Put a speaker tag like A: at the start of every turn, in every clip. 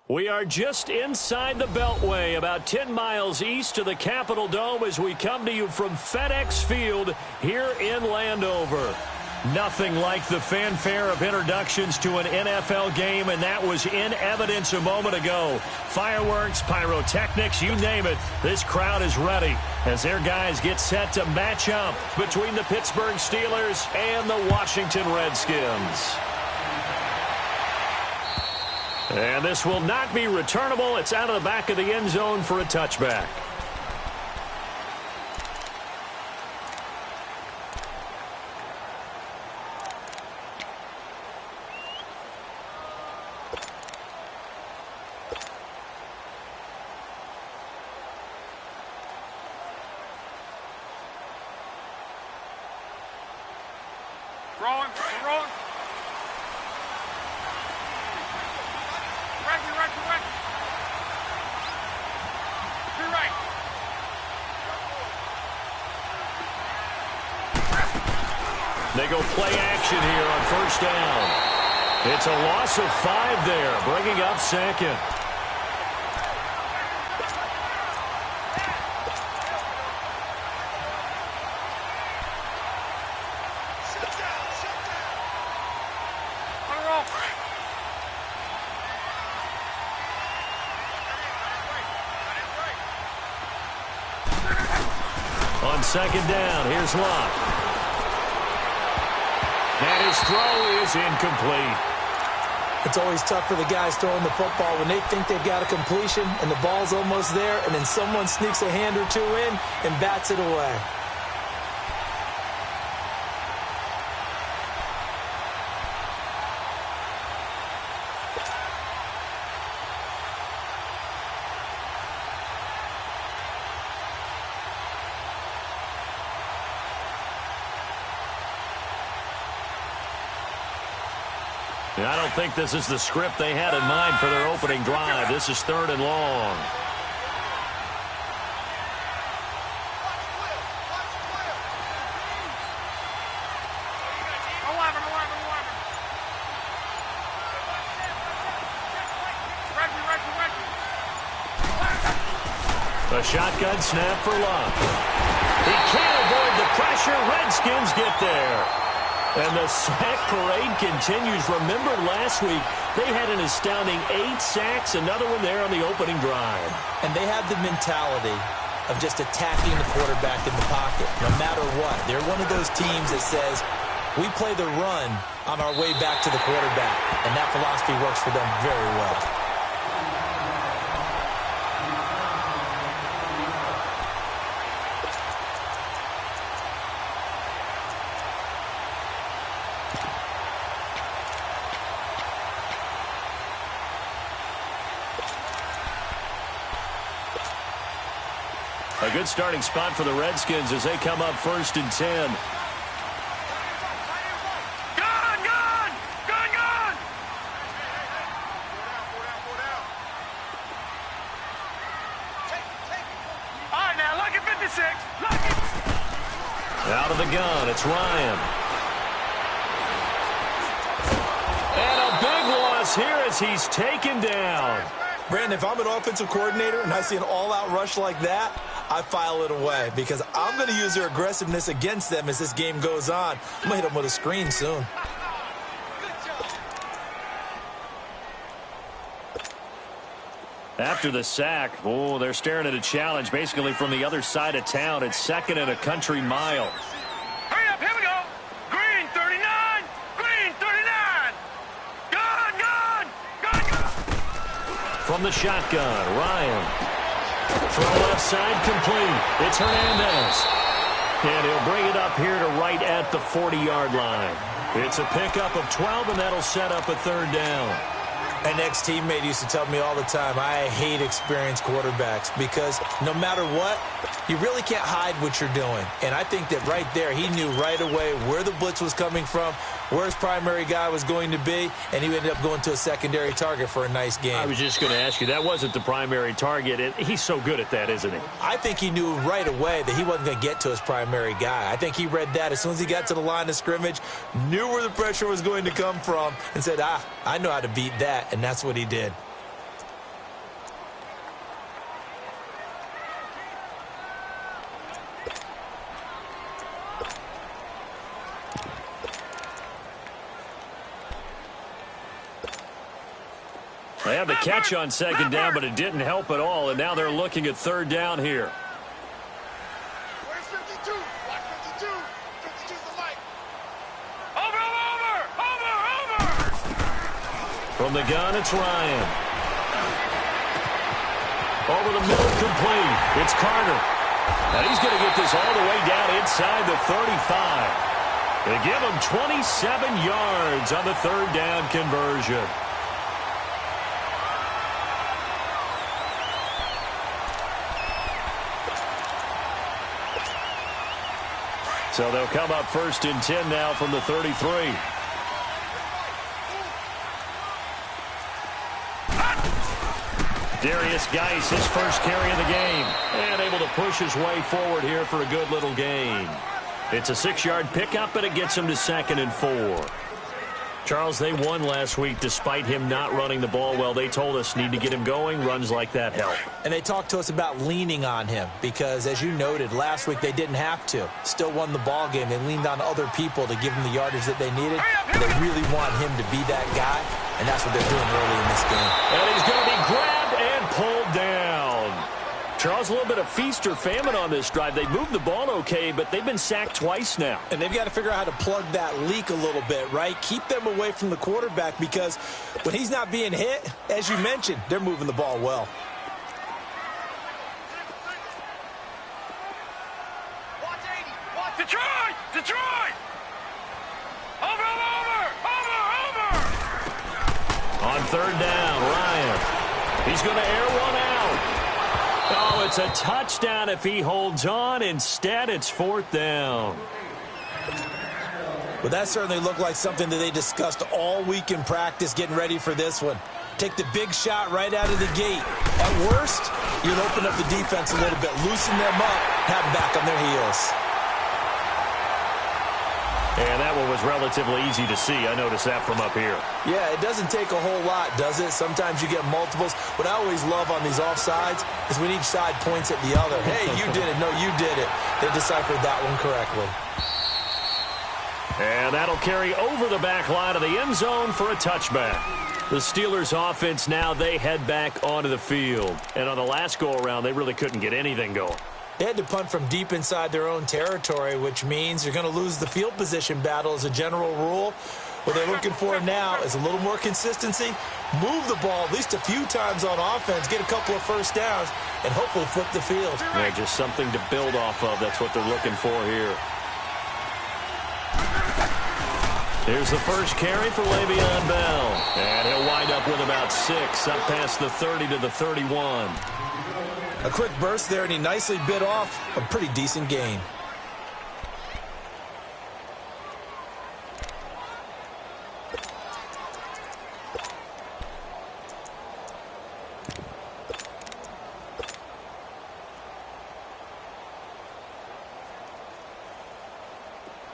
A: We are just inside the Beltway, about 10 miles east of the Capitol Dome as we come to you from FedEx Field here in Landover. Nothing like the fanfare of introductions to an NFL game, and that was in evidence a moment ago. Fireworks, pyrotechnics, you name it, this crowd is ready as their guys get set to match up between the Pittsburgh Steelers and the Washington Redskins. And this will not be returnable. It's out of the back of the end zone for a touchback.
B: Rolling. Right.
A: They go play action here on first down. It's a loss of 5 there, bringing up second. On second down, here's Locke. And his throw is incomplete.
C: It's always tough for the guys throwing the football when they think they've got a completion and the ball's almost there, and then someone sneaks a hand or two in and bats it away.
A: I don't think this is the script they had in mind for their opening drive. This is 3rd and long. A shotgun snap for Locke. He can't avoid the pressure. Redskins get there. And the sack parade continues. Remember last week, they had an astounding 8 sacks, another one there on the opening drive.
C: And they have the mentality of just attacking the quarterback in the pocket, no matter what. They're one of those teams that says, we play the run on our way back to the quarterback. And that philosophy works for them very well.
A: A good starting spot for the Redskins as they come up 1st and 10.
B: Gun! All right, now, look at 56.
A: Out of the gun, it's Ryan. And a big loss here as he's taken down.
C: Brandon, if I'm an offensive coordinator and I see an all-out rush like that, I file it away because I'm going to use their aggressiveness against them as this game goes on. I'm going to hit them with a screen soon.
A: After the sack, they're staring at a challenge basically from the other side of town. It's 2nd and a country mile.
B: Hurry up, here we go. Green 39. Gun.
A: From the shotgun, Ryan. Throw left side complete. It's Hernandez. And he'll bring it up here to right at the 40-yard line. It's a pickup of 12, and that'll set up a 3rd down.
C: An ex-teammate used to tell me all the time, I hate experienced quarterbacks because no matter what, you really can't hide what you're doing. And I think that right there, he knew right away where the blitz was coming from, where his primary guy was going to be, and he ended up going to a secondary target for a nice game.
A: I was just going to ask you, that wasn't the primary target. He's so good at that, isn't he?
C: I think he knew right away that he wasn't going to get to his primary guy. I think he read that as soon as he got to the line of scrimmage, knew where the pressure was going to come from, and said, I know how to beat that, and that's what he did.
A: had the catch on second down, but it didn't help at all, and now they're looking at third down here.
B: Where's 52? Watch 52. 52's the light. Over!
A: From the gun, it's Ryan. Over the middle, complete. It's Carter. And he's going to get this all the way down inside the 35. They give him 27 yards on the third down conversion. So they'll come up 1st and 10 now from the 33. Darius Geis, his first carry of the game, and able to push his way forward here for a good little gain. It's a 6-yard pickup, and it gets him to 2nd and 4. Charles, they won last week despite him not running the ball well. They told us need to get him going. Runs like that help.
C: And they talked to us about leaning on him because, as you noted, last week they didn't have to. Still won the ball game. They leaned on other people to give them the yardage that they needed. And they really want him to be that guy, and that's what they're doing early in this game.
A: And he's going to be grabbed and pulled down. Charles, a little bit of feast or famine on this drive. They moved the ball okay, but they've been sacked twice now.
C: And they've got to figure out how to plug that leak a little bit, right? Keep them away from the quarterback because when he's not being hit, as you mentioned, they're moving the ball well.
B: Watch 80. Watch Detroit! Detroit! Over!
A: On third down, Ryan. He's going to air one out. Oh, it's a touchdown if he holds on. Instead, it's 4th down.
C: Well, that certainly looked like something that they discussed all week in practice getting ready for this one. Take the big shot right out of the gate. At worst, you'll open up the defense a little bit, loosen them up, have them back on their heels.
A: And that one was relatively easy to see. I noticed that from up here.
C: Yeah, it doesn't take a whole lot, does it? Sometimes you get multiples. What I always love on these offsides is when each side points at the other. Hey, you did it. No, you did it. They deciphered that one correctly.
A: And that'll carry over the back line of the end zone for a touchback. The Steelers offense now, they head back onto the field. And on the last go-around, they really couldn't get anything going.
C: They had to punt from deep inside their own territory, which means you're going to lose the field position battle as a general rule. What they're looking for now is a little more consistency, move the ball at least a few times on offense, get a couple of first downs, and hopefully flip the field.
A: Yeah, just something to build off of. That's what they're looking for here. Here's the first carry for Le'Veon Bell. And he'll wind up with about 6, up past the 30 to the 31.
C: A quick burst there, and he nicely bit off a pretty decent gain.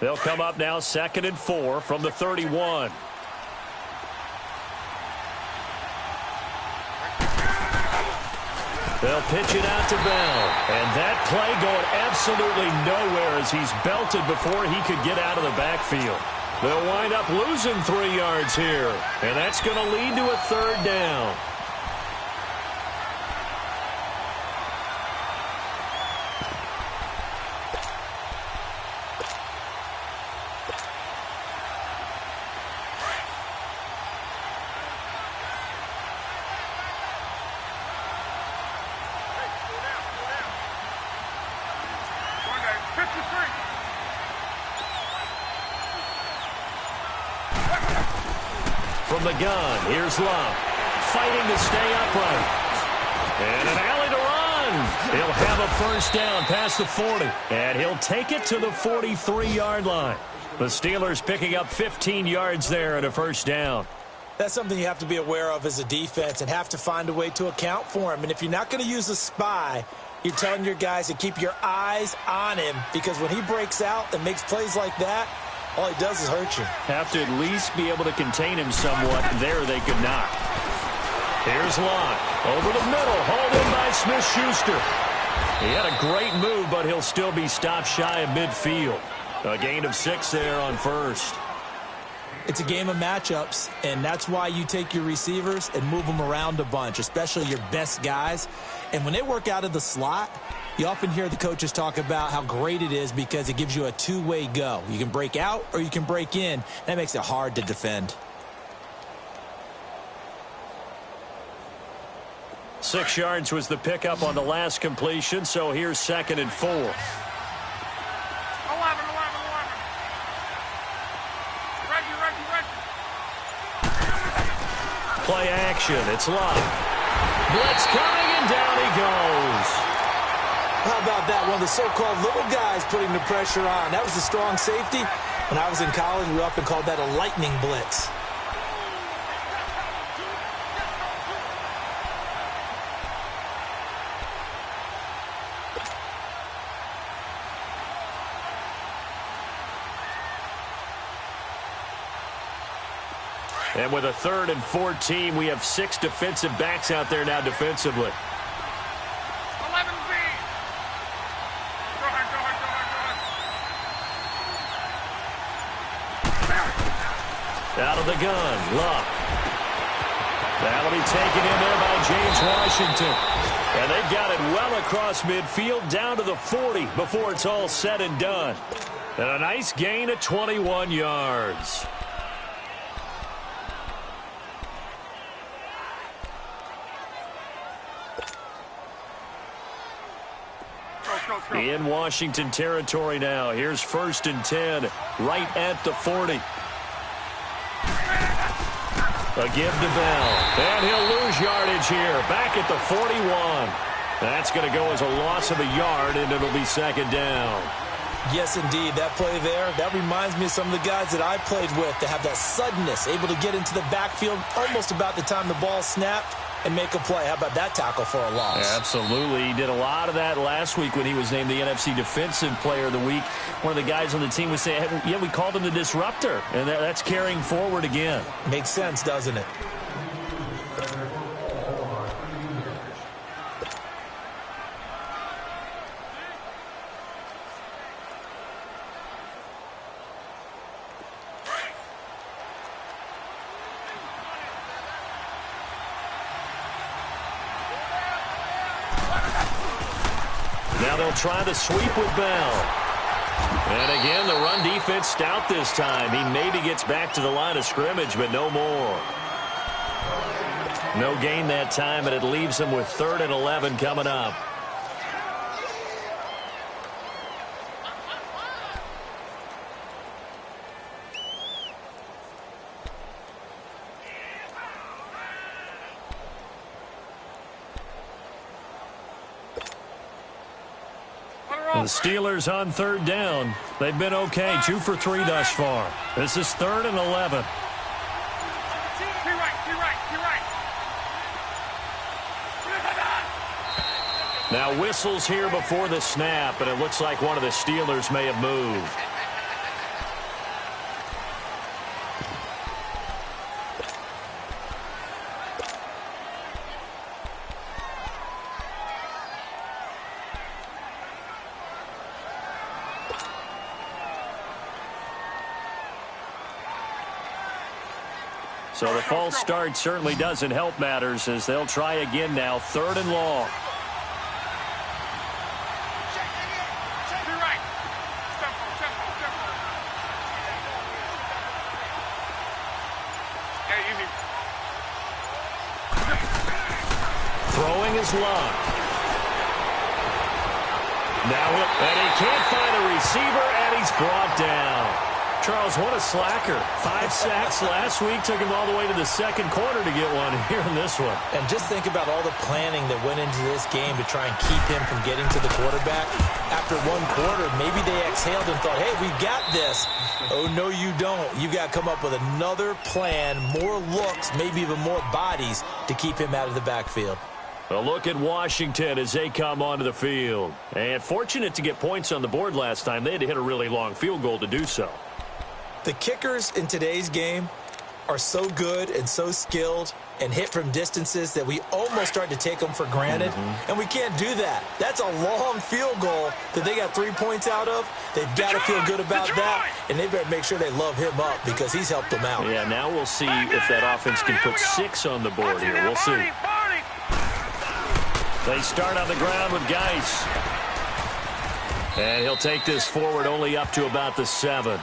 A: They'll come up now 2nd and 4 from the 31. They'll pitch it out to Bell. And that play going absolutely nowhere as he's belted before he could get out of the backfield. They'll wind up losing 3 yards here. And that's going to lead to a 3rd down. From the gun, here's Love, fighting to stay upright. And an alley to run. He'll have a first down past the 40. And he'll take it to the 43-yard line. The Steelers picking up 15 yards there at a first down.
C: That's something you have to be aware of as a defense and have to find a way to account for him. And if you're not going to use a spy, you're telling your guys to keep your eyes on him, because when he breaks out and makes plays like that, all he does is hurt you.
A: Have to at least be able to contain him somewhat. There they could not. Here's Locke. Over the middle. Hauled in by Smith-Schuster. He had a great move, but he'll still be stopped shy of midfield. A gain of 6 there on first.
C: It's a game of matchups, and that's why you take your receivers and move them around a bunch, especially your best guys. And when they work out of the slot, you often hear the coaches talk about how great it is because it gives you a two-way go. You can break out or you can break in. That makes it hard to defend.
A: 6 yards was the pickup on the last completion, so here's 2nd and 4.
B: 11. Reggie.
A: Play action. It's Love. Blitz coming, and down he goes.
C: How about that? One of the so-called little guys putting the pressure on. That was a strong safety. When I was in college, we often called that a lightning blitz.
A: And with a 3rd and 14, we have 6 defensive backs out there now defensively.
B: 11 B. Go ahead.
A: Out of the gun, Luck. That'll be taken in there by James Washington. And they've got it well across midfield down to the 40 before it's all said and done. And a nice gain of 21 yards. In Washington territory now. Here's 1st and 10, right at the 40. A give to Bell. And he'll lose yardage here. Back at the 41. That's going to go as a loss of a yard, and it'll be 2nd down.
C: Yes, indeed. That play there, that reminds me of some of the guys that I played with to have that suddenness, able to get into the backfield almost about the time the ball snapped and make a play. How about that tackle for a loss?
A: Absolutely. He did a lot of that last week when he was named the NFC Defensive Player of the Week. One of the guys on the team was saying, hey, yeah, we called him the disruptor, and that's carrying forward again.
C: Makes sense, doesn't it?
A: Now they'll try the sweep with Bell. And again, the run defense stout this time. He maybe gets back to the line of scrimmage, but no more. No gain that time, and it leaves him with 3rd and 11 coming up. The Steelers on 3rd down. They've been okay, 2 for 3 thus far. This is 3rd and 11. Now whistles here before the snap, and it looks like one of the Steelers may have moved. So the false start certainly doesn't help matters as they'll try again now, 3rd and long. Throwing is Luck. Now, and he can't find a receiver, and he's brought down. Charles, what a slacker. 5 sacks last week. Took him all the way to the 2nd quarter to get one here in this one.
C: And just think about all the planning that went into this game to try and keep him from getting to the quarterback. After 1 quarter, maybe they exhaled and thought, hey, we've got this. Oh, no, you don't. You've got to come up with another plan, more looks, maybe even more bodies to keep him out of the backfield.
A: A look at Washington as they come onto the field. And fortunate to get points on the board last time. They had to hit a really long field goal to do so.
C: The kickers in today's game are so good and so skilled, and hit from distances that we almost start to take them for granted, and we can't do that. That's a long field goal that they got 3 points out of. They've got to feel good about that, and they better make sure they love him up because he's helped them out.
A: Yeah, now we'll see if that offense can put 6 on the board here. We'll see. They start on the ground with Geis. And he'll take this forward only up to about the 7.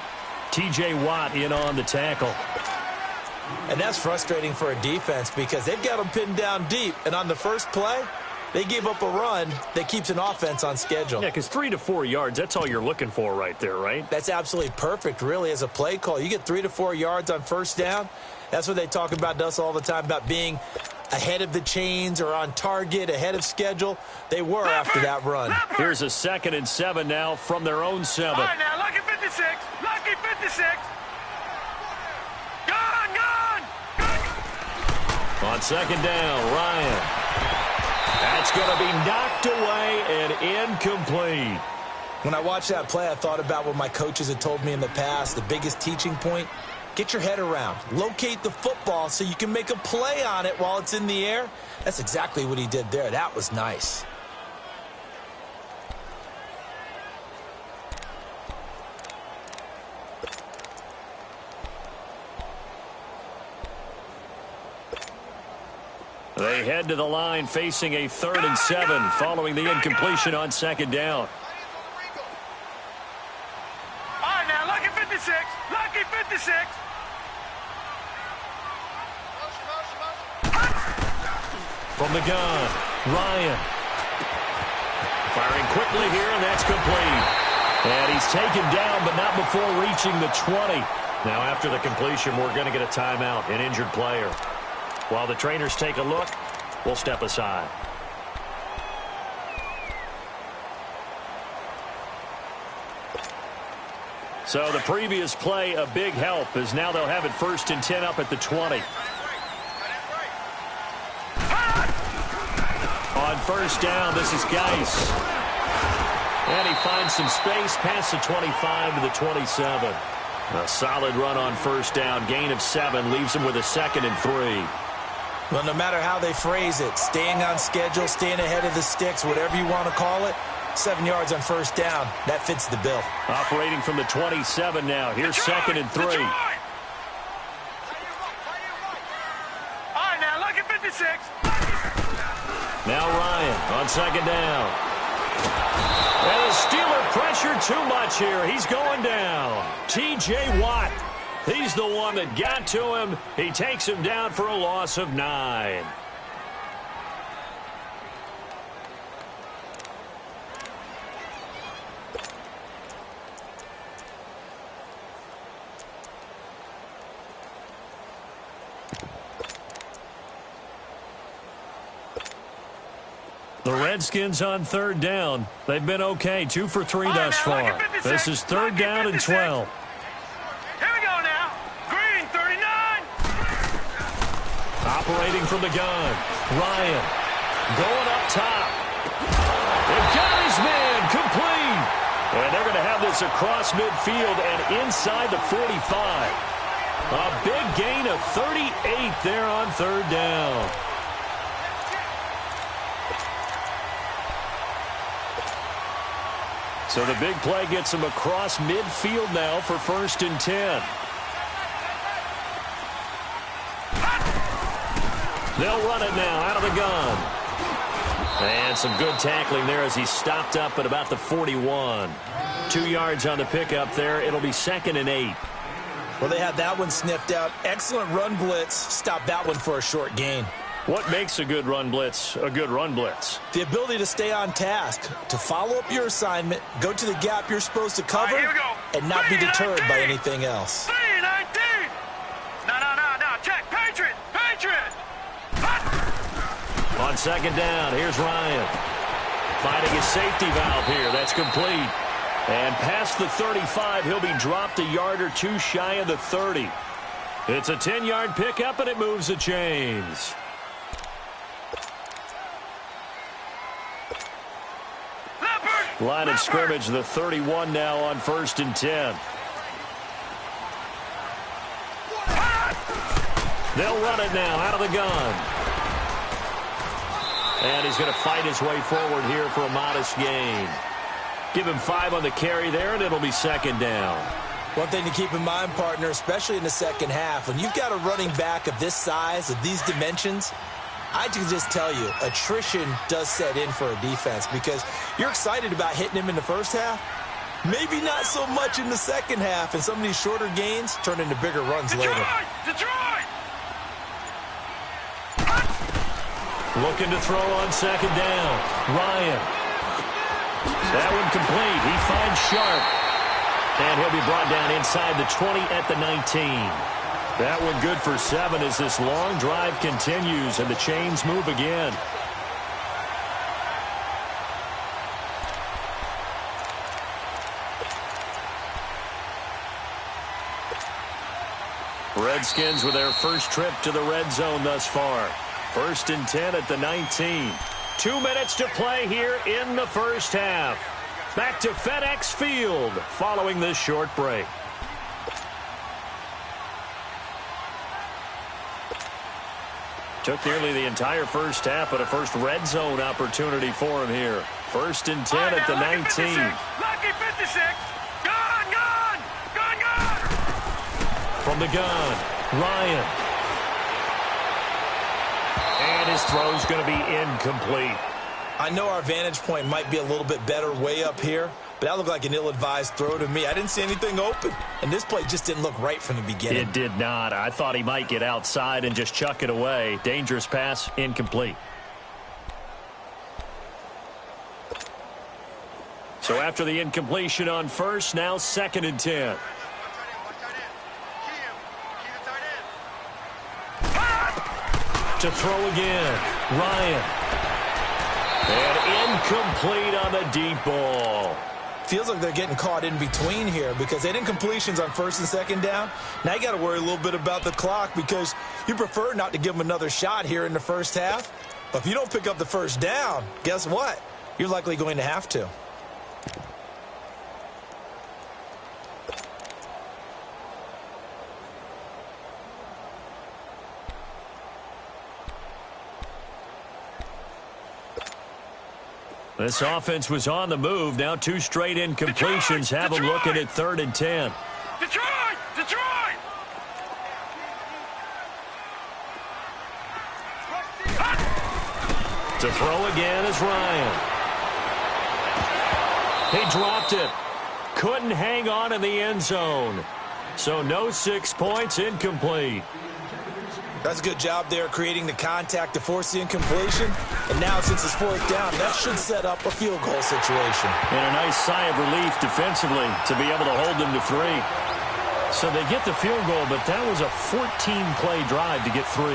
A: T.J. Watt in on the tackle.
C: And that's frustrating for a defense because they've got them pinned down deep. And on the first play, they gave up a run that keeps an offense on schedule.
A: Yeah, because 3 to 4 yards, that's all you're looking for right there, right?
C: That's absolutely perfect, really, as a play call. You get 3 to 4 yards on first down. That's what they talk about us all the time, about being ahead of the chains or on target, ahead of schedule. They were after that run.
A: Here's a 2nd and 7 now from their own 7.
B: All right, now, lucky 56. Lucky 56. Gone.
A: On 2nd down, Ryan. That's going to be knocked away and incomplete.
C: When I watched that play, I thought about what my coaches had told me in the past. The biggest teaching point: get your head around. Locate the football so you can make a play on it while it's in the air. That's exactly what he did there. That was nice.
A: They head to the line facing a 3rd and 7 following the incompletion on 2nd down.
B: All right, now, lucky 56. Lucky 56.
A: From the gun, Ryan. Firing quickly here, and that's complete. And he's taken down, but not before reaching the 20. Now, after the completion, we're going to get a timeout, an injured player. While the trainers take a look, we'll step aside. So the previous play, a big help, as now they'll have it 1st and 10 up at the 20. On 1st down, this is Geis. And he finds some space past the 25 to the 27. A solid run on 1st down, gain of 7, leaves him with a 2nd and 3.
C: Well, no matter how they phrase it, staying on schedule, staying ahead of the sticks, whatever you want to call it, 7 yards on 1st down, that fits the bill.
A: Operating from the 27 now. Here's 2nd and 3.
B: All right, now, lucky 56.
A: Now Ryan on 2nd down. And the Steeler pressure too much here. He's going down. T.J. Watt. He's the one that got to him. He takes him down for a loss of 9. The Redskins on 3rd down. They've been okay, 2 for 3 thus far. This is 3rd down and 12. Operating from the gun, Ryan going up top. They've got his man complete. And they're going to have this across midfield and inside the 45. A big gain of 38 there on 3rd down. So the big play gets them across midfield now for 1st and 10. They'll run it now out of the gun. And some good tackling there as he stopped up at about the 41. 2 yards on the pickup there. It'll be 2nd and 8.
C: Well, they had that one sniffed out. Excellent run blitz. Stopped that one for a short gain.
A: What makes a good run blitz a good run blitz?
C: The ability to stay on task, to follow up your assignment, go to the gap you're supposed to cover, and not be deterred by anything else.
B: 3-19. No. Check. Patriot.
A: On 2nd down, here's Ryan. Finding his safety valve here. That's complete. And past the 35, he'll be dropped a yard or 2 shy of the 30. It's a 10-yard pickup, and it moves the chains. Line of scrimmage, the 31 now on 1st and 10. They'll run it now out of the gun. And he's going to fight his way forward here for a modest gain. Give him 5 on the carry there, and it'll be second down.
C: One thing to keep in mind, partner, especially in the second half, when you've got a running back of this size, of these dimensions, I can just tell you, attrition does set in for a defense because you're excited about hitting him in the first half. Maybe not so much in the second half, and some of these shorter gains turn into bigger runs later.
B: Detroit!
A: Looking to throw on second down. Ryan. That one complete. He finds Sharp. And he'll be brought down inside the 20 at the 19. That one good for 7 as this long drive continues and the chains move again. Redskins with their first trip to the red zone thus far. 1st and 10 at the 19. 2 minutes to play here in the first half. Back to FedEx Field following this short break. Took nearly the entire first half, but a first red zone opportunity for him here. 1st and 10 at the 19.
B: Lucky 56. Gun!
A: From the gun, Ryan. And his throw's going to be incomplete.
C: I know our vantage point might be a little bit better way up here, but that looked like an ill-advised throw to me. I didn't see anything open, and this play just didn't look right from the beginning.
A: It did not. I thought he might get outside and just chuck it away. Dangerous pass, incomplete. So after the incompletion on first, now 2nd and 10. To throw again, Ryan. And incomplete on the deep ball.
C: Feels like they're getting caught in between here because they didn't completions on 1st and 2nd down. Now you got to worry a little bit about the clock because you prefer not to give them another shot here in the first half. But if you don't pick up the first down, guess what? You're likely going to have to.
A: This offense was on the move. Now 2 straight incompletions have them looking at 3rd and 10.
B: Detroit!
A: To throw again is Ryan. He dropped it. Couldn't hang on in the end zone. So no 6 points, incomplete.
C: That's a good job there creating the contact to force the incompletion. And now since it's 4th down, that should set up a field goal situation.
A: And a nice sigh of relief defensively to be able to hold them to 3. So they get the field goal, but that was a 14-play drive to get 3.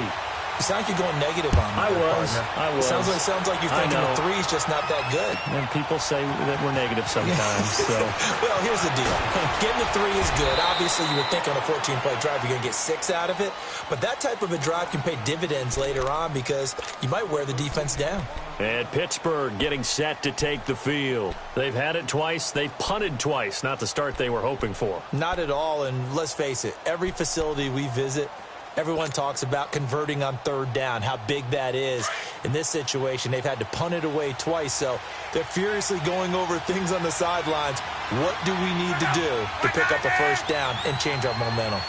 C: You sound like you're going negative on me.
A: I was.
C: Sounds like you're thinking the 3 is just not that good.
A: And people say that we're negative sometimes. So.
C: Well, here's the deal. Getting the 3 is good. Obviously, you would think on a 14-play drive you're going to get 6 out of it. But that type of a drive can pay dividends later on because you might wear the defense down.
A: And Pittsburgh getting set to take the field. They've had it twice. They've punted twice. Not the start they were hoping for.
C: Not at all. And let's face it, every facility we visit, everyone talks about converting on 3rd down, how big that is. In this situation, they've had to punt it away twice, so they're furiously going over things on the sidelines. What do we need to do to pick up a 1st down and change our momentum?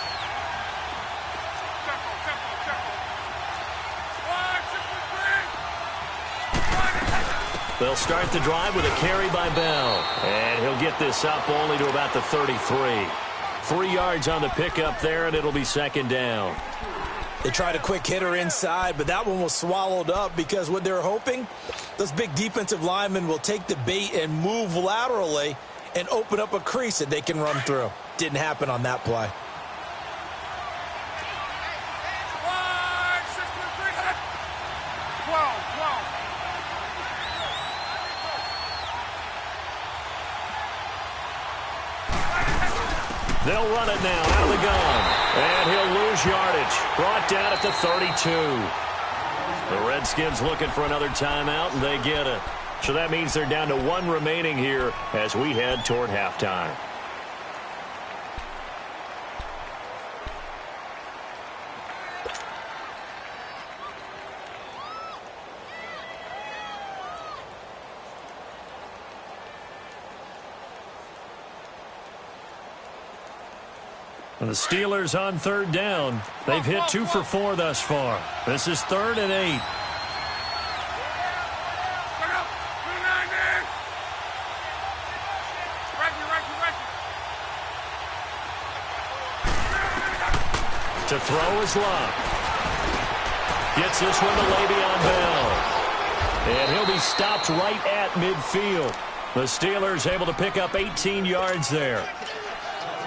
A: They'll start the drive with a carry by Bell. And he'll get this up only to about the 33. 3 yards on the pickup there, and it'll be 2nd down.
C: They tried a quick hitter inside, but that one was swallowed up because what they're hoping, those big defensive linemen will take the bait and move laterally and open up a crease that they can run through. Didn't happen on that play.
A: They'll run it now out of the gun. And he'll lose yardage. Brought down at the 32. The Redskins looking for another timeout, and they get it. So that means they're down to 1 remaining here as we head toward halftime. And the Steelers on third down. They've hit 2 for 4 thus far. This is 3rd and 8. To throw is Locke. Gets this one to Le'Veon Bell. And he'll be stopped right at midfield. The Steelers able to pick up 18 yards there.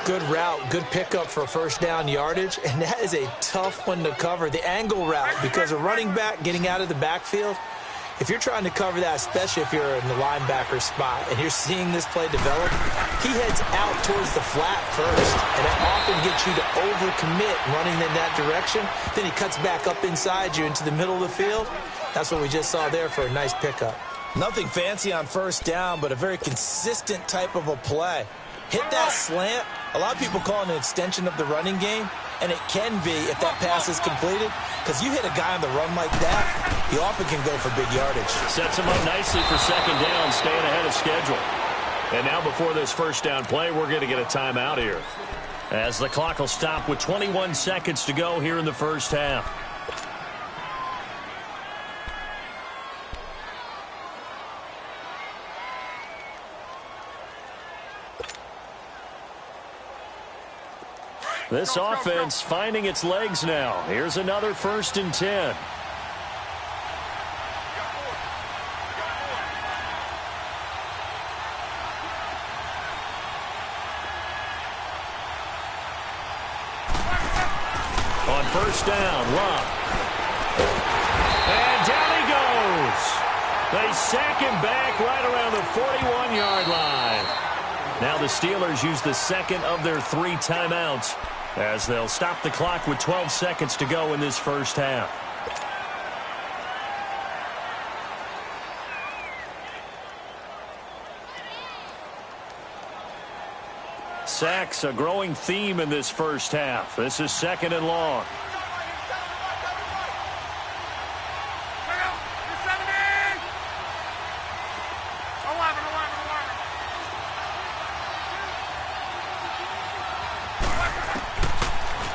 C: Good route, good pickup for first down yardage, and that is a tough one to cover. The angle route, because a running back getting out of the backfield, if you're trying to cover that, especially if you're in the linebacker spot and you're seeing this play develop, he heads out towards the flat first, and that often gets you to overcommit running in that direction. Then he cuts back up inside you into the middle of the field. That's what we just saw there for a nice pickup. Nothing fancy on first down, but a very consistent type of a play. Hit that slant. A lot of people call it an extension of the running game, and it can be if that pass is completed, because you hit a guy on the run like that, he often can go for big yardage.
A: Sets him up nicely for second down, staying ahead of schedule. And now before this first down play, we're going to get a timeout here, as the clock will stop with 21 seconds to go here in the first half. This offense finding its legs now. Here's another 1st and 10. On first down, Locke. And down he goes. They sack him back right around the 41-yard line. Now the Steelers use the second of their 3 timeouts, as they'll stop the clock with 12 seconds to go in this first half. Sacks, a growing theme in this first half. This is 2nd and long.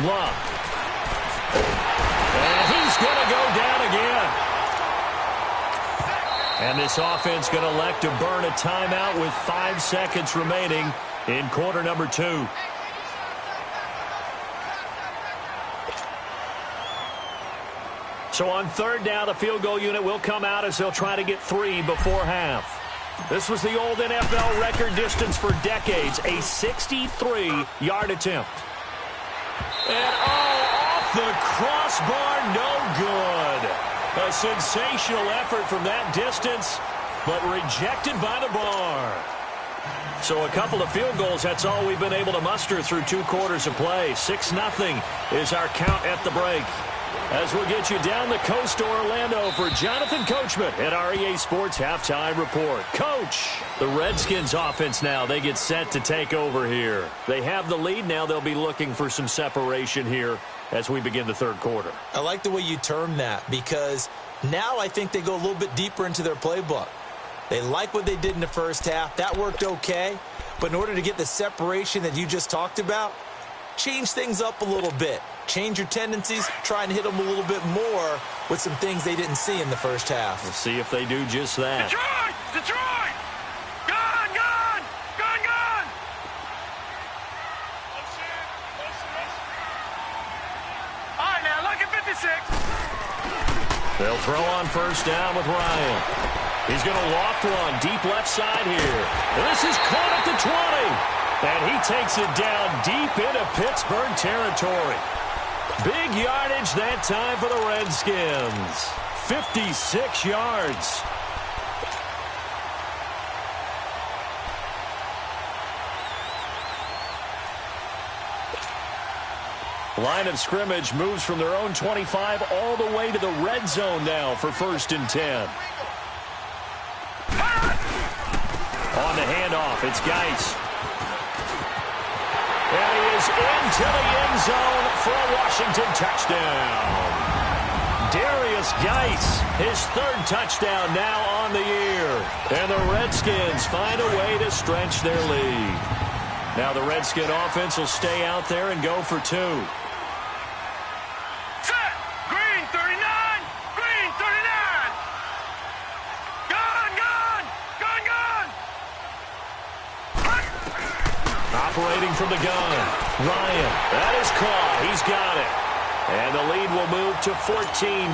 A: Locke. And he's going to go down again. And this offense going to elect to burn a timeout with 5 seconds remaining in quarter number 2. So on third down, the field goal unit will come out as they'll try to get 3 before half. This was the old NFL record distance for decades, a 63-yard attempt. And, off the crossbar, no good. A sensational effort from that distance, but rejected by the bar. So a couple of field goals, that's all we've been able to muster through 2 quarters of play. 6-0 is our count at the break. As we'll get you down the coast to Orlando for Jonathan Coachman at our EA Sports Halftime Report. Coach, the Redskins offense now, they get set to take over here. They have the lead. Now they'll be looking for some separation here as we begin the third quarter.
C: I like the way you term that, because now I think they go a little bit deeper into their playbook. They like what they did in the first half. That worked okay. But in order to get the separation that you just talked about, change things up a little bit. Change your tendencies, try and hit them a little bit more with some things they didn't see in the first half.
A: We'll see if they do just that.
B: Detroit! Detroit! Gone! Gone! Gone! Gone! All right, now, look at 56.
A: They'll throw on first down with Ryan. He's going to loft one deep left side here. And this is caught at the 20. And he takes it down deep into Pittsburgh territory. Big yardage that time for the Redskins. 56 yards. Line of scrimmage moves from their own 25 all the way to the red zone now for 1st and 10. On the handoff, it's Geis. And he is into the end zone for a Washington touchdown. Darius Geis, his 3rd touchdown now on the year. And the Redskins find a way to stretch their lead. Now the Redskin offense will stay out there and go for 2.
B: Set. Green 39. Green 39. Gun, gun. Gun, gun.
A: Operating from the gun. Ryan. That is caught. He's got it. And the lead will move to 14-0.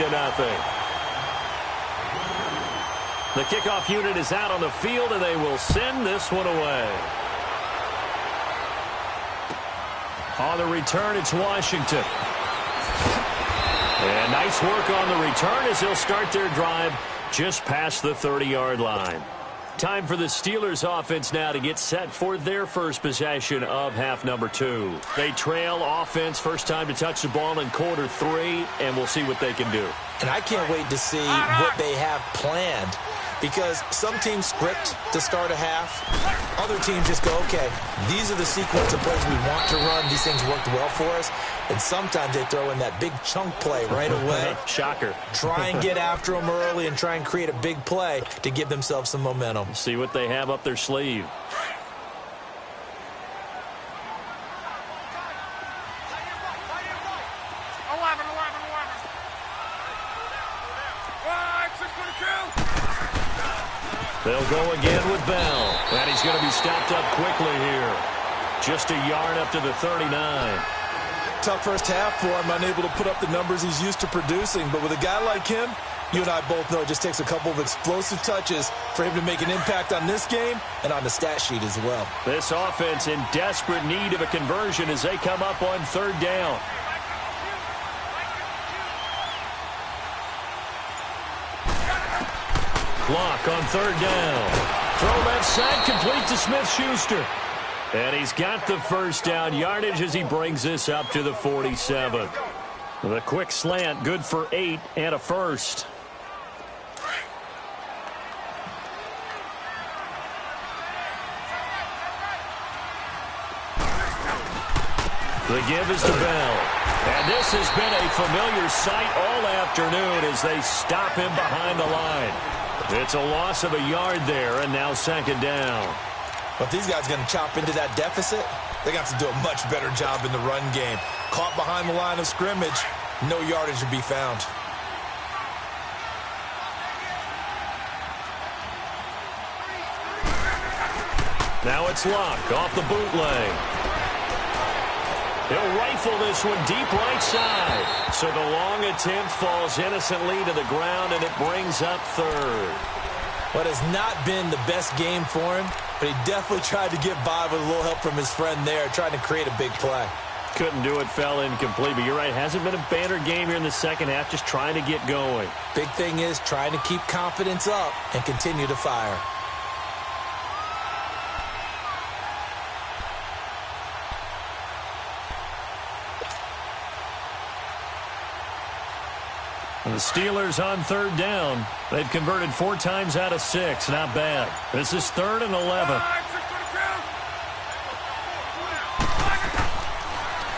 A: The kickoff unit is out on the field, and they will send this one away. On the return, it's Washington. And nice work on the return as they'll start their drive just past the 30-yard line. Time for the Steelers offense now to get set for their first possession of half number 2. They trail offense, first time to touch the ball in quarter 3, and we'll see what they can do.
C: And I can't wait to see what they have planned, because some teams script to start a half. Other teams just go, okay, these are the sequence of plays we want to run. These things worked well for us. And sometimes they throw in that big chunk play right away.
A: Shocker.
C: Try and get after them early and try and create a big play to give themselves some momentum.
A: See what they have up their sleeve. They'll go again with Bell. And he's going to be stopped up quickly here. Just a yard up to the 39.
C: Tough first half for him, unable to put up the numbers he's used to producing. But with a guy like him, you and I both know it just takes a couple of explosive touches for him to make an impact on this game and on the stat sheet as well.
A: This offense in desperate need of a conversion as they come up on 3rd down. Block on 3rd down. Throw left side, complete to Smith-Schuster. And he's got the first down yardage as he brings this up to the 47. The quick slant, good for 8 and a first. The give is to Bell. And this has been a familiar sight all afternoon as they stop him behind the line. It's a loss of a yard there, and now 2nd down.
C: But if these guys are going to chop into that deficit, they got to do a much better job in the run game. Caught behind the line of scrimmage, no yardage to be found.
A: Now it's Luck off the bootleg. He'll rifle this one deep right side. So the long attempt falls innocently to the ground, and it brings up 3rd.
C: What has not been the best game for him, but he definitely tried to get by with a little help from his friend there, trying to create a big play.
A: Couldn't do it, fell incomplete, but you're right. Hasn't been a banner game here in the second half, just trying to get going.
C: Big thing is trying to keep confidence up and continue to fire.
A: The Steelers on 3rd down. They've converted 4 times out of 6. Not bad. This is 3rd and 11.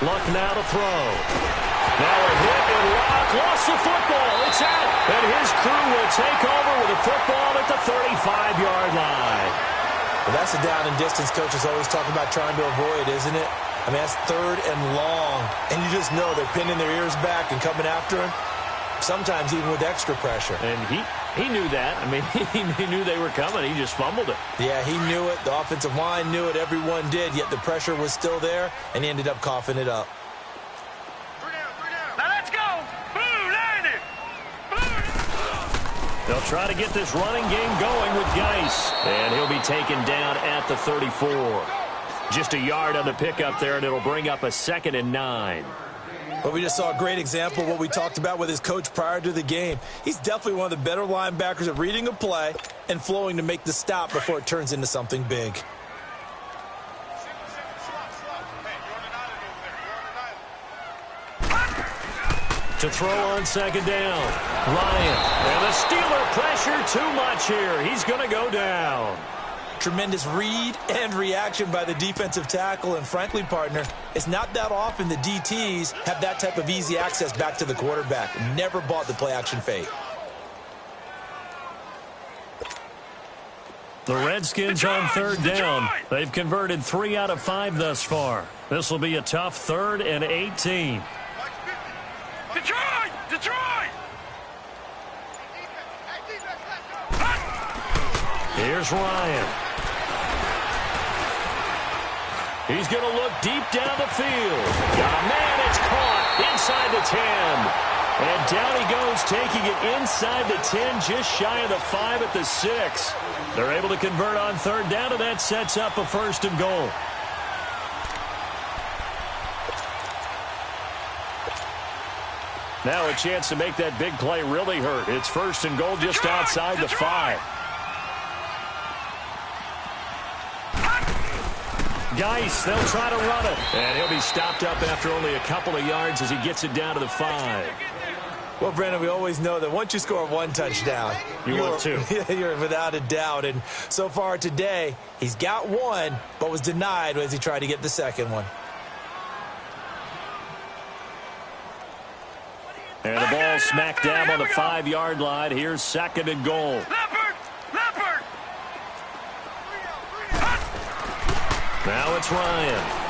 A: Luck now to throw. Now a hit, and Luck lost the football. It's out. And his crew will take over with the football at the 35-yard line.
C: Well, that's the down and distance coaches always talk about trying to avoid, isn't it? I mean, that's 3rd and long. And you just know they're pinning their ears back and coming after him. Sometimes even with extra pressure.
A: And he knew that. I mean, he knew they were coming. He just fumbled it.
C: Yeah, he knew it. The offensive line knew it. Everyone did. Yet the pressure was still there, and he ended up coughing it up.
B: Now let's go. Blue, landed.
A: They'll try to get this running game going with Geis. And he'll be taken down at the 34. Just a yard on the pickup there, and it'll bring up a 2nd and 9.
C: But we just saw a great example of what we talked about with his coach prior to the game. He's definitely one of the better linebackers at reading a play and flowing to make the stop before it turns into something big.
A: To throw on 2nd down. Ryan. And the Steeler pressure too much here. He's going to go down.
C: Tremendous read and reaction by the defensive tackle. And frankly, partner, it's not that often the DTs have that type of easy access back to the quarterback. Never bought the play-action fake.
A: The Redskins on third down. They've converted 3 out of 5 thus far. This will be a tough 3rd and 18.
B: Detroit! Detroit!
A: Here's Ryan. He's going to look deep down the field. Got a man. It's caught inside the 10. And down he goes, taking it inside the 10, just shy of the 5 at the 6. They're able to convert on third down, and that sets up a 1st and goal. Now a chance to make that big play really hurt. It's 1st and goal just outside the 5. Geis, they'll try to run it. And he'll be stopped up after only a couple of yards as he gets it down to the 5.
C: Well, Brandon, we always know that once you score 1 touchdown,
A: you're 2.
C: You're without a doubt. And so far today, he's got 1, but was denied as he tried to get the 2nd one.
A: And the ball smack dab on the 5-yard line. Here's 2nd and goal.
B: Leopard! Leopard!
A: Now it's Ryan.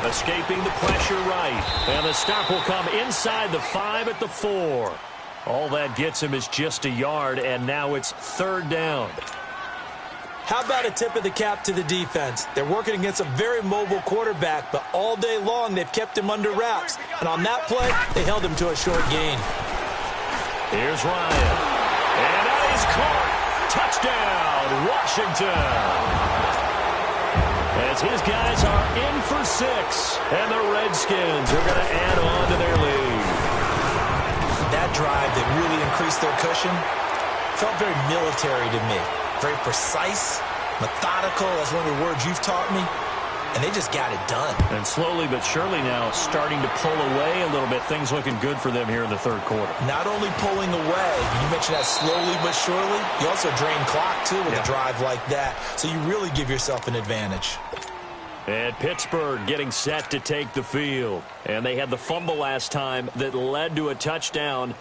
A: Escaping the pressure right. And the stop will come inside the 5 at the 4. All that gets him is just a yard, and now it's 3rd down.
C: How about a tip of the cap to the defense? They're working against a very mobile quarterback, but all day long they've kept him under wraps. And on that play, they held him to a short gain.
A: Here's Ryan. And that is caught. Touchdown, Washington. As his guys are in for 6. And the Redskins are going to add on to their lead.
C: That drive that really increased their cushion felt very military to me. Very precise, methodical. That's one of the words you've taught me. And they just got it done.
A: And slowly but surely now starting to pull away a little bit. Things looking good for them here in the 3rd quarter.
C: Not only pulling away, you mentioned that slowly but surely. You also drain clock, too, with a drive like that. So you really give yourself an advantage.
A: And Pittsburgh getting set to take the field. And they had the fumble last time that led to a touchdown.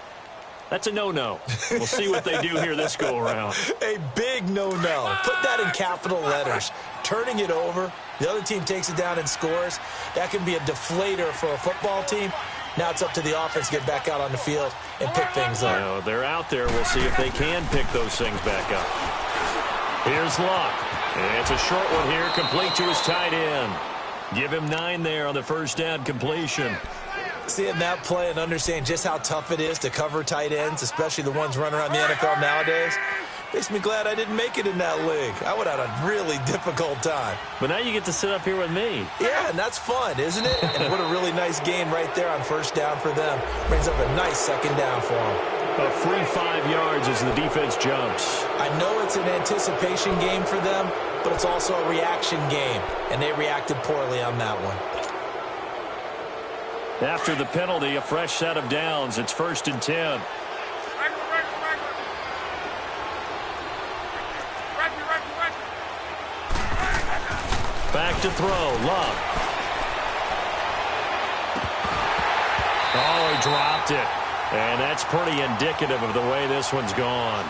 A: That's a no-no. We'll see what they do here this go-around.
C: A big no-no. Put that in capital letters. Turning it over, the other team takes it down and scores. That can be a deflator for a football team. Now it's up to the offense to get back out on the field and pick things up.
A: You know, they're out there. We'll see if they can pick those things back up. Here's Luck. It's a short one here, complete to his tight end. Give him 9 there on the 1st down completion.
C: Seeing that play and understand just how tough it is to cover tight ends, especially the ones running around the NFL nowadays, makes me glad I didn't make it in that league. I would have had a really difficult time.
A: But now you get to sit up here with me.
C: Yeah, and that's fun, isn't it? And what a really nice game right there on 1st down for them. Brings up a nice 2nd down for them.
A: A free 5 yards as the defense jumps.
C: I know it's an anticipation game for them, but it's also a reaction game, and they reacted poorly on that one.
A: After the penalty, a fresh set of downs. It's 1st and 10. Back to throw. Luck. Oh, he dropped it. And that's pretty indicative of the way this one's gone.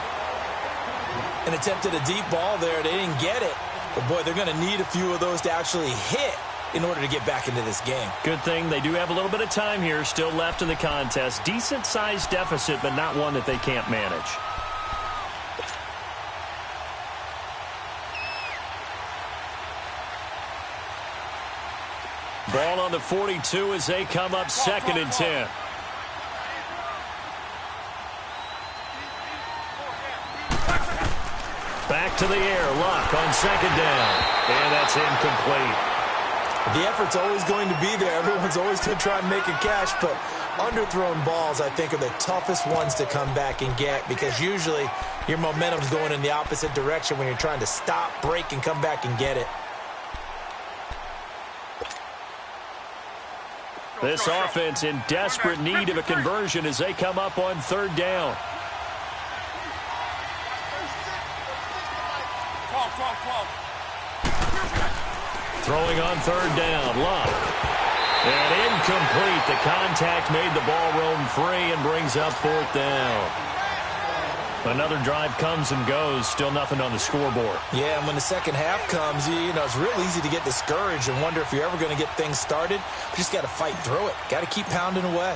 C: An attempt at a deep ball there. They didn't get it. But, boy, they're going to need a few of those to actually hit in order to get back into this game.
A: Good thing they do have a little bit of time here still left in the contest. Decent-sized deficit, but not one that they can't manage. Ball on the 42 as they come up 2nd and 10. Back to the air. Luck on 2nd down. And that's incomplete.
C: The effort's always going to be there. Everyone's always going to try and make a catch, but underthrown balls, I think, are the toughest ones to come back and get because usually your momentum's going in the opposite direction when you're trying to stop, break, and come back and get it.
A: This offense in desperate need of a conversion as they come up on 3rd down. Throwing on 3rd down, Luck. And incomplete. The contact made the ball roam free and brings up 4th down. Another drive comes and goes, still nothing on the scoreboard.
C: Yeah, and when the second half comes, you know, it's real easy to get discouraged and wonder if you're ever going to get things started. You just got to fight through it. Got to keep pounding away.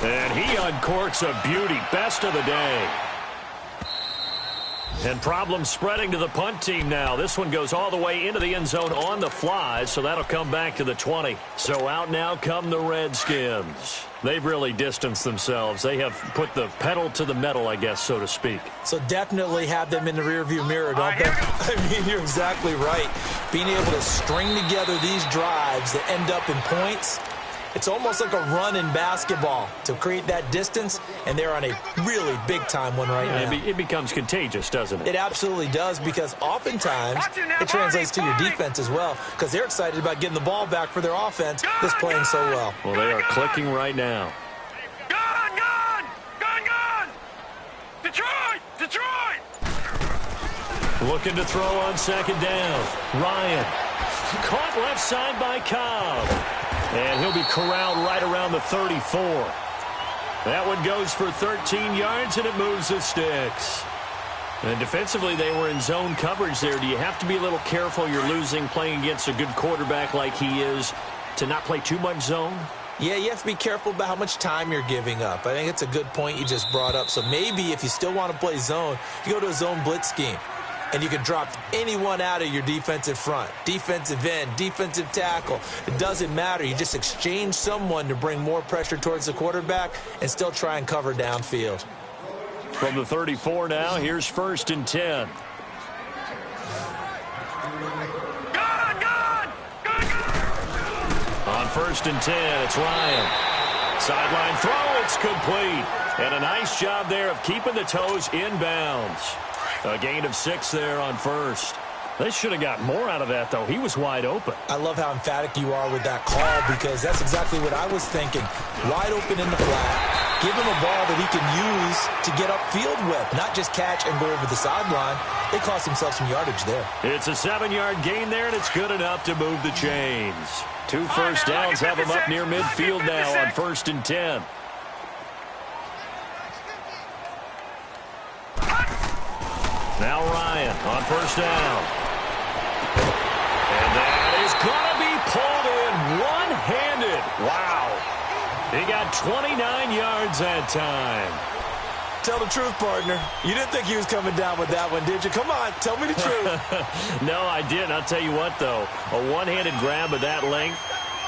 A: And he uncorks a beauty. Best of the day. And problems spreading to the punt team now. This one goes all the way into the end zone on the fly, so that'll come back to the 20. So out now come the Redskins. They've really distanced themselves. They have put the pedal to the metal, I guess, so to speak.
C: So definitely have them in the rearview mirror, don't they? I mean, you're exactly right. Being able to string together these drives that end up in points, it's almost like a run in basketball to create that distance, and they're on a really big-time one right now.
A: It becomes contagious, doesn't it?
C: It absolutely does, because oftentimes it translates to your defense as well, because they're excited about getting the ball back for their offense that's playing so well.
A: Well, they are clicking right now.
B: Gone, gone, gone, gone. Detroit, Detroit.
A: Looking to throw on second down. Ryan. Caught left side by Cobb. And he'll be corralled right around the 34. That one goes for 13 yards, and it moves the sticks. And defensively, they were in zone coverage there. Do you have to be a little careful? You're losing playing against a good quarterback like he is to not play too much zone?
C: Yeah, you have to be careful about how much time you're giving up. I think it's a good point you just brought up. So maybe if you still want to play zone, you go to a zone blitz scheme. And you can drop anyone out of your defensive front, defensive end, defensive tackle. It doesn't matter. You just exchange someone to bring more pressure towards the quarterback and still try and cover downfield.
A: From the 34 now, here's 1st and 10.
B: Gone, gone, gone, gone.
A: On 1st and 10, it's Ryan. Sideline throw, it's complete. And a nice job there of keeping the toes inbounds. A gain of 6 there on 1st. They should have got more out of that, though. He was wide open.
C: I love how emphatic you are with that call, because that's exactly what I was thinking. Wide open in the flat. Give him a ball that he can use to get upfield with, not just catch and go over the sideline. They cost themselves some yardage there.
A: It's a 7-yard gain there, and it's good enough to move the chains. 2 first downs have him up near midfield now on 1st and 10. Now Ryan on 1st down. And that is going to be pulled in one-handed. Wow. He got 29 yards that time.
C: Tell the truth, partner. You didn't think he was coming down with that one, did you? Come on, tell me the truth.
A: No, I didn't. I'll tell you what, though. A one-handed grab of that length.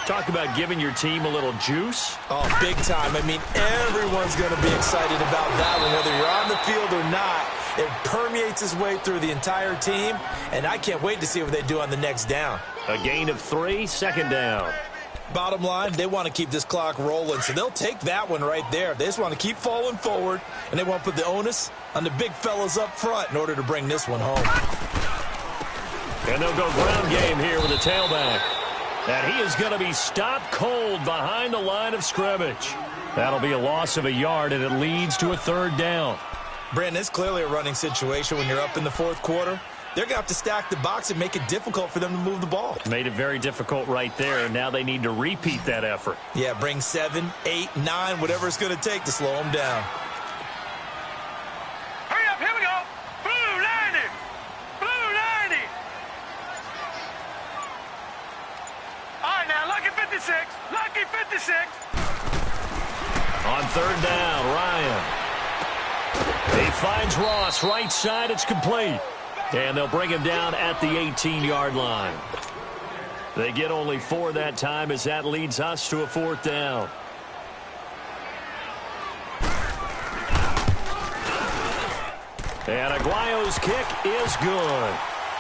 A: Talk about giving your team a little juice.
C: Oh, big time. I mean, everyone's going to be excited about that one, whether you're on the field or not. It permeates its way through the entire team, and I can't wait to see what they do on the next down.
A: A gain of 3, 2nd down.
C: Bottom line, they want to keep this clock rolling, so they'll take that one right there. They just want to keep falling forward, and they want to put the onus on the big fellas up front in order to bring this one home.
A: And they'll go ground game here with a tailback. And he is going to be stopped cold behind the line of scrimmage. That'll be a loss of a yard, and it leads to a 3rd down.
C: Brandon, it's clearly a running situation when you're up in the 4th quarter. They're going to have to stack the box and make it difficult for them to move the ball.
A: Made it very difficult right there, and now they need to repeat that effort.
C: Yeah, bring 7, 8, 9, whatever it's going to take to slow them down.
B: Hurry up, here we go. Blue 90. Blue 90. All right, now, lucky 56. Lucky 56.
A: On 3rd down, Ryan. He finds Ross right side. It's complete. And they'll bring him down at the 18-yard line. They get only 4 that time as that leads us to a 4th down. And Aguayo's kick is good.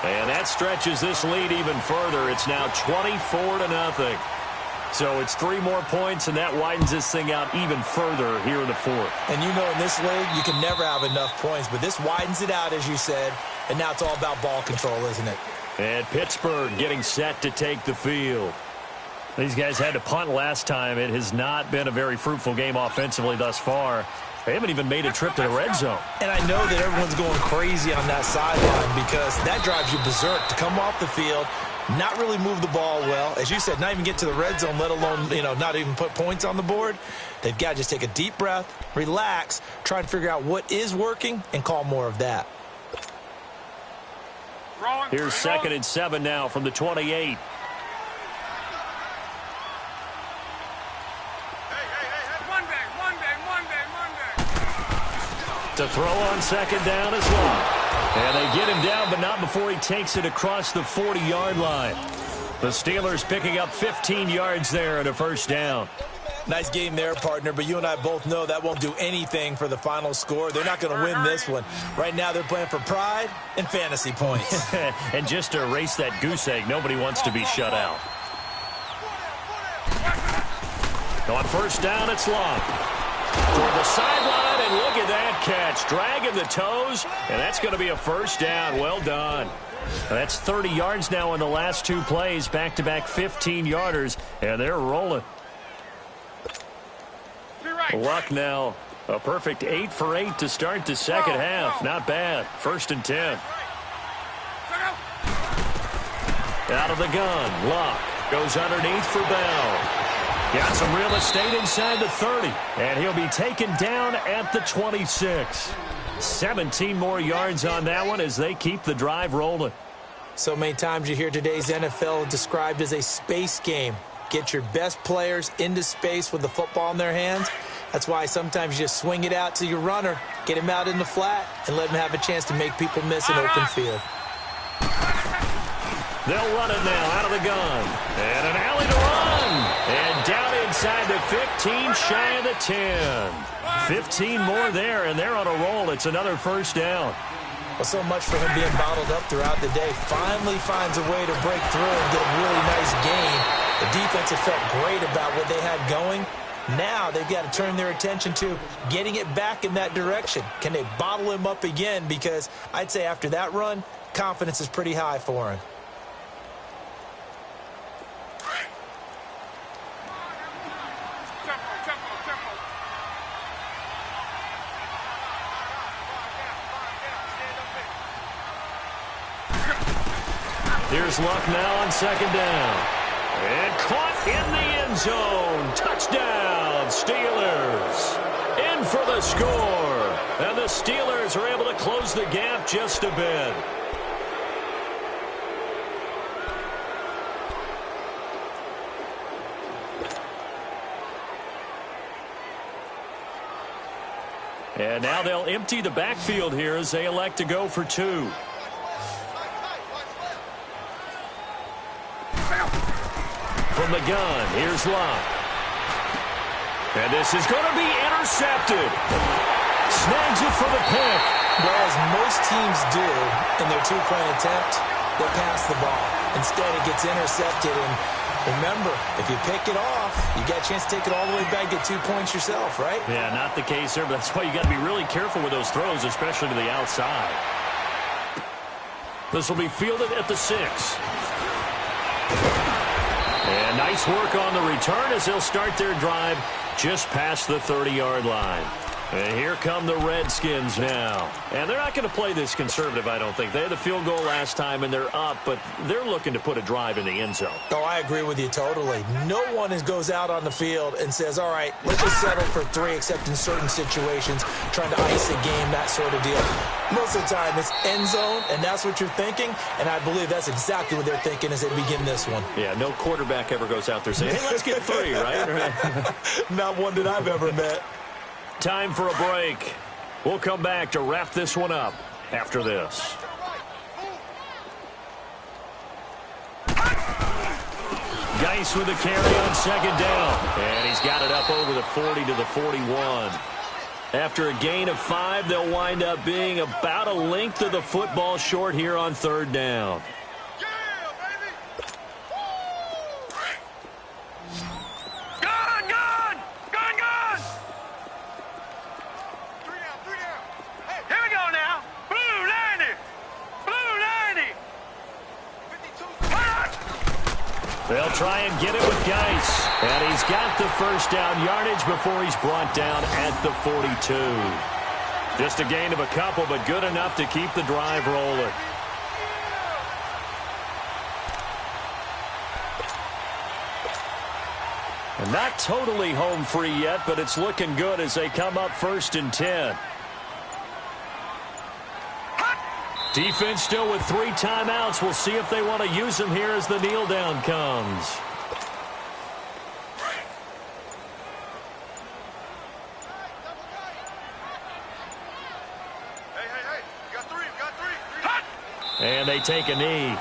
A: And that stretches this lead even further. It's now 24-0. So it's 3 more points, and that widens this thing out even further here in the 4th.
C: And you know in this league, you can never have enough points, but this widens it out, as you said, and now it's all about ball control, isn't it?
A: And Pittsburgh getting set to take the field. These guys had to punt last time. It has not been a very fruitful game offensively thus far. They haven't even made a trip to the red zone.
C: And I know that everyone's going crazy on that sideline because that drives you berserk to come off the field, not really move the ball well. As you said, not even get to the red zone, let alone, not even put points on the board. They've got to just take a deep breath, relax, try and figure out what is working, and call more of that.
A: Here's 2nd and 7 now from the 28. To throw on 2nd down is Long. And they get him down, but not before he takes it across the 40-yard line. The Steelers picking up 15 yards there and a first down.
C: Nice game there, partner, but you and I both know that won't do anything for the final score. They're not going to win this one. Right now they're playing for pride and fantasy points.
A: And just to erase that goose egg, nobody wants to be shut out. On first down, it's Long. Toward the sideline, and look at that catch. Dragging the toes, and that's going to be a first down. Well done. That's 30 yards now in the last 2 plays. Back-to-back 15-yarders, and they're rolling. Luck now. A perfect 8 for 8 to start the second half. Not bad. 1st and 10. Out of the gun. Luck goes underneath for Bell. Got some real estate inside the 30. And he'll be taken down at the 26. 17 more yards on that one as they keep the drive rolling.
C: So many times you hear today's NFL described as a space game. Get your best players into space with the football in their hands. That's why sometimes you just swing it out to your runner, get him out in the flat, and let him have a chance to make people miss an open field.
A: They'll run it now out of the gun. And an alley to run. And down inside the 15, shy of the 10. 15 more there, and they're on a roll. It's another first down.
C: Well, so much for him being bottled up throughout the day. Finally finds a way to break through and get a really nice gain. The defense have felt great about what they had going. Now they've got to turn their attention to getting it back in that direction. Can they bottle him up again? Because I'd say after that run, confidence is pretty high for him.
A: Here's Luck now on 2nd down. And caught in the end zone. Touchdown, Steelers. In for the score. And the Steelers are able to close the gap just a bit. And now they'll empty the backfield here as they elect to go for 2. From the gun, here's Luck. And this is going to be intercepted. Snags it for the pick.
C: Well, as most teams do in their 2-point attempt, they pass the ball. Instead, it gets intercepted. And remember, if you pick it off, you got a chance to take it all the way back, get 2 points yourself, right?
A: Yeah, not the case there, but that's why you got to be really careful with those throws, especially to the outside. This will be fielded at the 6. And nice work on the return as they'll start their drive just past the 30-yard line. And here come the Redskins now. And they're not going to play this conservative, I don't think. They had the field goal last time, and they're up, but they're looking to put a drive in the end zone.
C: Oh, I agree with you totally. No one goes out on the field and says, all right, let's just settle for 3, except in certain situations, trying to ice a game, that sort of deal. Most of the time, it's end zone, and that's what you're thinking, and I believe that's exactly what they're thinking as they begin this one.
A: Yeah, no quarterback ever goes out there saying, hey, let's get 3, right?
C: Not one that I've ever met.
A: Time for a break. We'll come back to wrap this one up after this. Geis with the carry on 2nd down. And he's got it up over the 40 to the 41. After a gain of 5, they'll wind up being about a length of the football short here on 3rd down. They'll try and get it with Geis. And he's got the first down yardage before he's brought down at the 42. Just a gain of a couple, but good enough to keep the drive rolling. And not totally home free yet, but it's looking good as they come up 1st and 10. Defense still with 3 timeouts. We'll see if they want to use them here as the kneel down comes.
B: Hey, you got three.
A: And they take a knee.